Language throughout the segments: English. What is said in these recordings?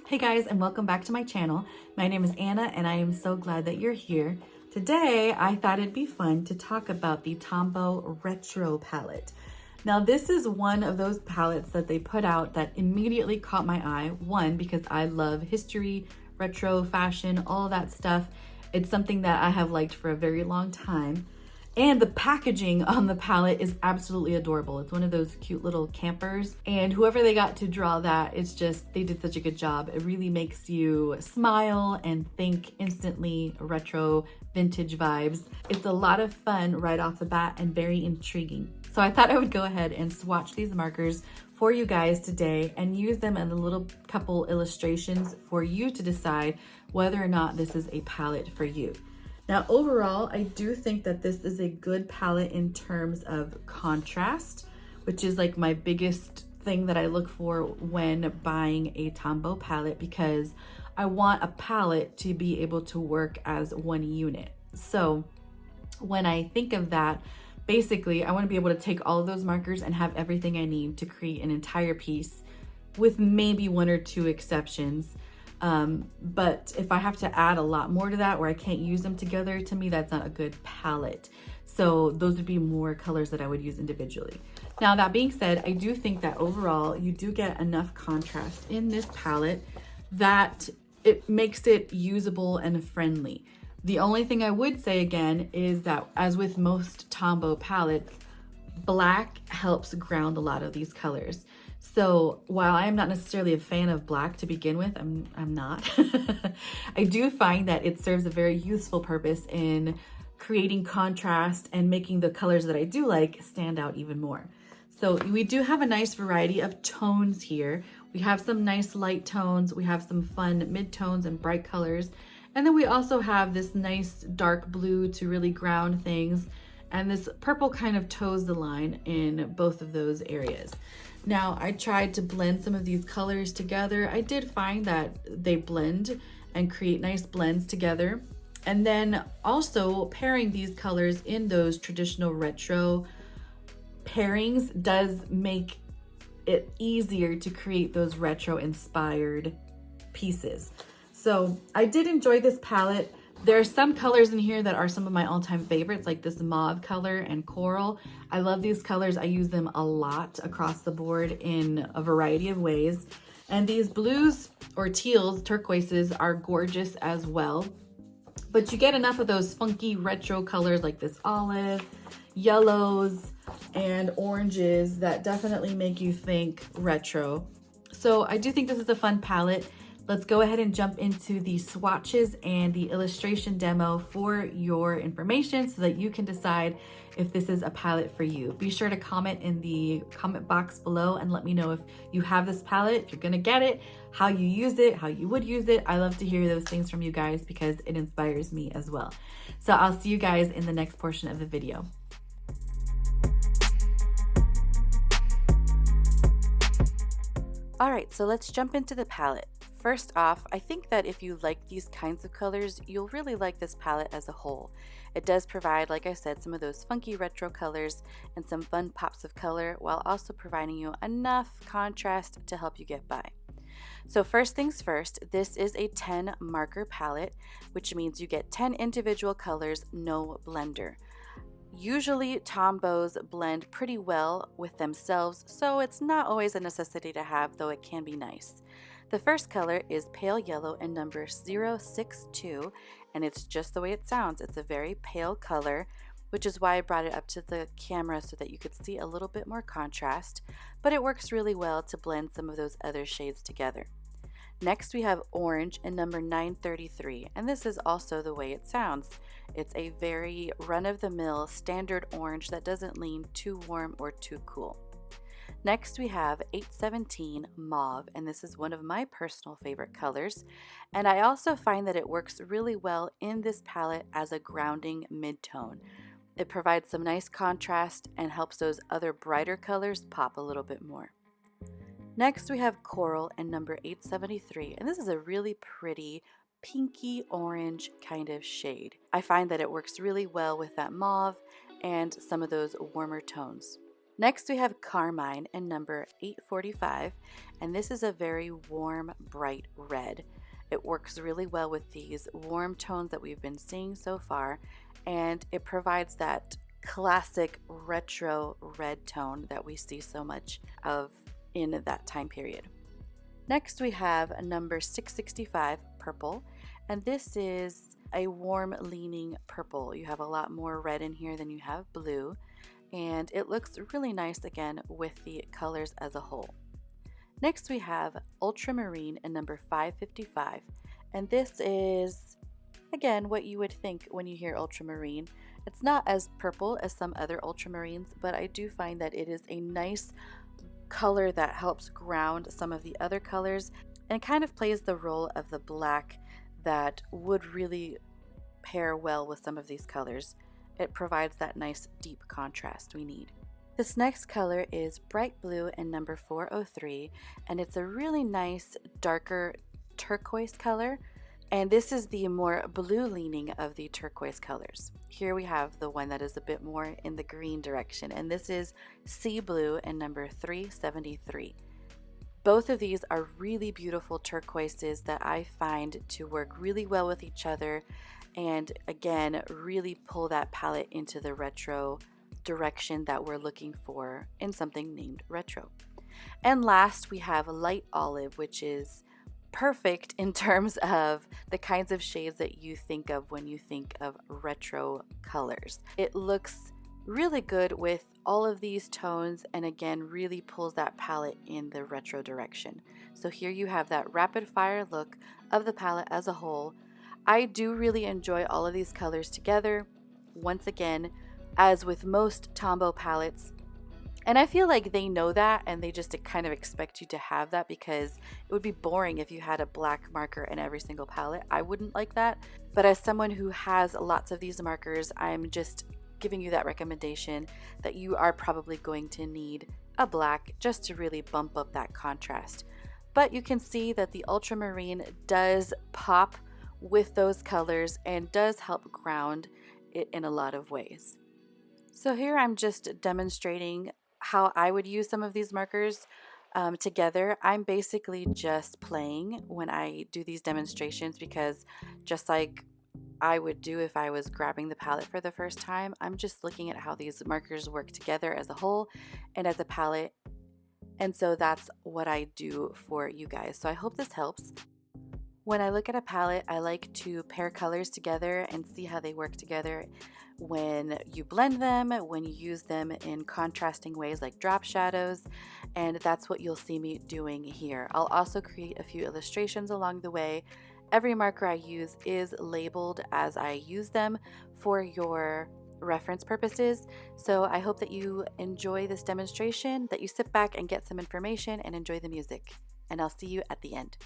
Hey guys, and welcome back to my channel. My name is Anna and I am so glad that you're here. Today, I thought it'd be fun to talk about the Tombow Retro palette. Now, this is one of those palettes that they put out that immediately caught my eye. One, because I love history, retro, fashion, all that stuff. It's something that I have liked for a very long time. And the packaging on the palette is absolutely adorable. It's one of those cute little campers. And whoever they got to draw that, it's just, they did such a good job. It really makes you smile and think instantly retro vintage vibes. It's a lot of fun right off the bat and very intriguing. So I thought I would go ahead and swatch these markers for you guys today and use them in a little couple illustrations for you to decide whether or not this is a palette for you. Now, overall, I do think that this is a good palette in terms of contrast, which is like my biggest thing that I look for when buying a Tombow palette, because I want a palette to be able to work as one unit. So when I think of that, basically, I want to be able to take all of those markers and have everything I need to create an entire piece, with maybe one or two exceptions. But if I have to add a lot more to that, or I can't use them together, to me, that's not a good palette. So those would be more colors that I would use individually. Now, that being said, I do think that overall you do get enough contrast in this palette that it makes it usable and friendly. The only thing I would say again is that, as with most Tombow palettes, black helps ground a lot of these colors. So while I am not necessarily a fan of black to begin with, I'm not. I do find that it serves a very useful purpose in creating contrast and making the colors that I do like stand out even more. So we do have a nice variety of tones here. We have some nice light tones, we have some fun mid-tones and bright colors. And then we also have this nice dark blue to really ground things. And this purple kind of toes the line in both of those areas. Now, I tried to blend some of these colors together. I did find that they blend and create nice blends together. And then also pairing these colors in those traditional retro pairings does make it easier to create those retro inspired pieces. So I did enjoy this palette. There are some colors in here that are some of my all-time favorites, like this mauve color and coral. I love these colors. I use them a lot across the board in a variety of ways. And these blues or teals, turquoises, are gorgeous as well. But you get enough of those funky retro colors like this olive, yellows, and oranges that definitely make you think retro. So I do think this is a fun palette. Let's go ahead and jump into the swatches and the illustration demo for your information so that you can decide if this is a palette for you. Be sure to comment in the comment box below and let me know if you have this palette, if you're gonna get it, how you use it, how you would use it. I love to hear those things from you guys because it inspires me as well. So I'll see you guys in the next portion of the video. All right, so let's jump into the palette. First off, I think that if you like these kinds of colors, you'll really like this palette as a whole. It does provide, like I said, some of those funky retro colors and some fun pops of color, while also providing you enough contrast to help you get by. So first things first, this is a 10 marker palette, which means you get 10 individual colors, no blender. Usually Tombows blend pretty well with themselves, so it's not always a necessity to have, though it can be nice. The first color is pale yellow and number 062, and it's just the way it sounds. It's a very pale color, which is why I brought it up to the camera so that you could see a little bit more contrast, but it works really well to blend some of those other shades together. Next, we have orange and number 933, and this is also the way it sounds. It's a very run-of-the-mill standard orange that doesn't lean too warm or too cool. Next, we have 817 mauve, and this is one of my personal favorite colors. And I also find that it works really well in this palette as a grounding mid-tone. It provides some nice contrast and helps those other brighter colors pop a little bit more. Next, we have coral and number 873, and this is a really pretty pinky orange kind of shade. I find that it works really well with that mauve and some of those warmer tones. Next we have Carmine in number 845, and this is a very warm, bright red. It works really well with these warm tones that we've been seeing so far, and it provides that classic retro red tone that we see so much of in that time period. Next we have number 665, Purple, and this is a warm leaning purple. You have a lot more red in here than you have blue, and it looks really nice again with the colors as a whole. Next we have Ultramarine in number 555, and this is again what you would think when you hear ultramarine. It's not as purple as some other ultramarines, but I do find that it is a nice color that helps ground some of the other colors and kind of plays the role of the black that would really pair well with some of these colors. It provides that nice deep contrast we need. This next color is Bright Blue in number 403, and it's a really nice darker turquoise color, and this is the more blue leaning of the turquoise colors. Here we have the one that is a bit more in the green direction, and this is Sea Blue in number 373. Both of these are really beautiful turquoises that I find to work really well with each other, and again really pull that palette into the retro direction that we're looking for in something named retro. And last we have Light Olive, which is perfect in terms of the kinds of shades that you think of when you think of retro colors. It looks really good with all of these tones, and again really pulls that palette in the retro direction. So here you have that rapid fire look of the palette as a whole. I do really enjoy all of these colors together. Once again, as with most Tombow palettes, and I feel like they know that, and they just kind of expect you to have that, because it would be boring if you had a black marker in every single palette. I wouldn't like that. But as someone who has lots of these markers, I'm just giving you that recommendation that you are probably going to need a black just to really bump up that contrast. But you can see that the ultramarine does pop with those colors and does help ground it in a lot of ways. So here I'm just demonstrating how I would use some of these markers together. I'm basically just playing when I do these demonstrations, because just like I would do if I was grabbing the palette for the first time, I'm just looking at how these markers work together as a whole and as a palette. And so that's what I do for you guys. So I hope this helps. When I look at a palette, I like to pair colors together and see how they work together when you blend them, when you use them in contrasting ways like drop shadows, and that's what you'll see me doing here. I'll also create a few illustrations along the way. Every marker I use is labeled as I use them for your reference purposes. So I hope that you enjoy this demonstration, that you sit back and get some information and enjoy the music. And I'll see you at the end.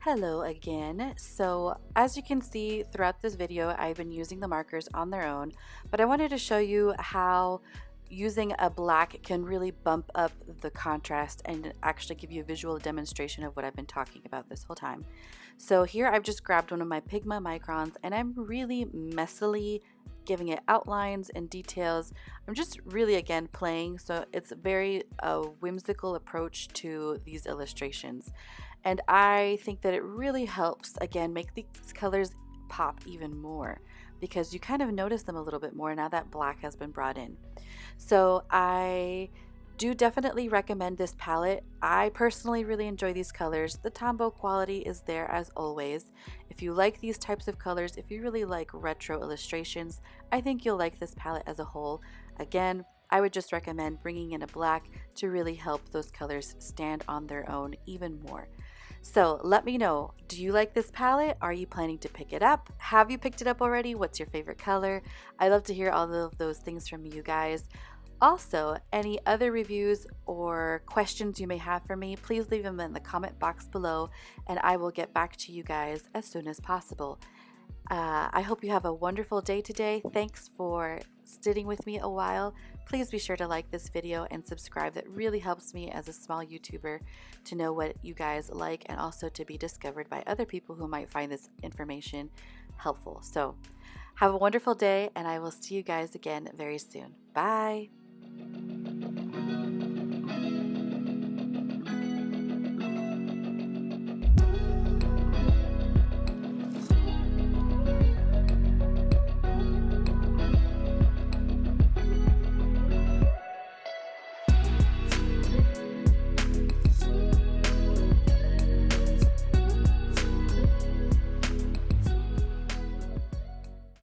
Hello again. So as you can see throughout this video, I've been using the markers on their own, but I wanted to show you how using a black can really bump up the contrast and actually give you a visual demonstration of what I've been talking about this whole time. So here I've just grabbed one of my Pigma microns and I'm really messily giving it outlines and details. I'm just really again playing, so it's a very whimsical approach to these illustrations. And I think that it really helps, again, make these colors pop even more because you kind of notice them a little bit more now that black has been brought in. So I do definitely recommend this palette. I personally really enjoy these colors. The Tombow quality is there as always. If you like these types of colors, if you really like retro illustrations, I think you'll like this palette as a whole. Again, I would just recommend bringing in a black to really help those colors stand on their own even more. So let me know, do you like this palette? Are you planning to pick it up? Have you picked it up already? What's your favorite color? I love to hear all of those things from you guys. Also, any other reviews or questions you may have for me, please leave them in the comment box below and I will get back to you guys as soon as possible. I hope you have a wonderful day today. Thanks for sitting with me a while. Please be sure to like this video and subscribe. That really helps me as a small YouTuber to know what you guys like and also to be discovered by other people who might find this information helpful. So have a wonderful day and I will see you guys again very soon. Bye.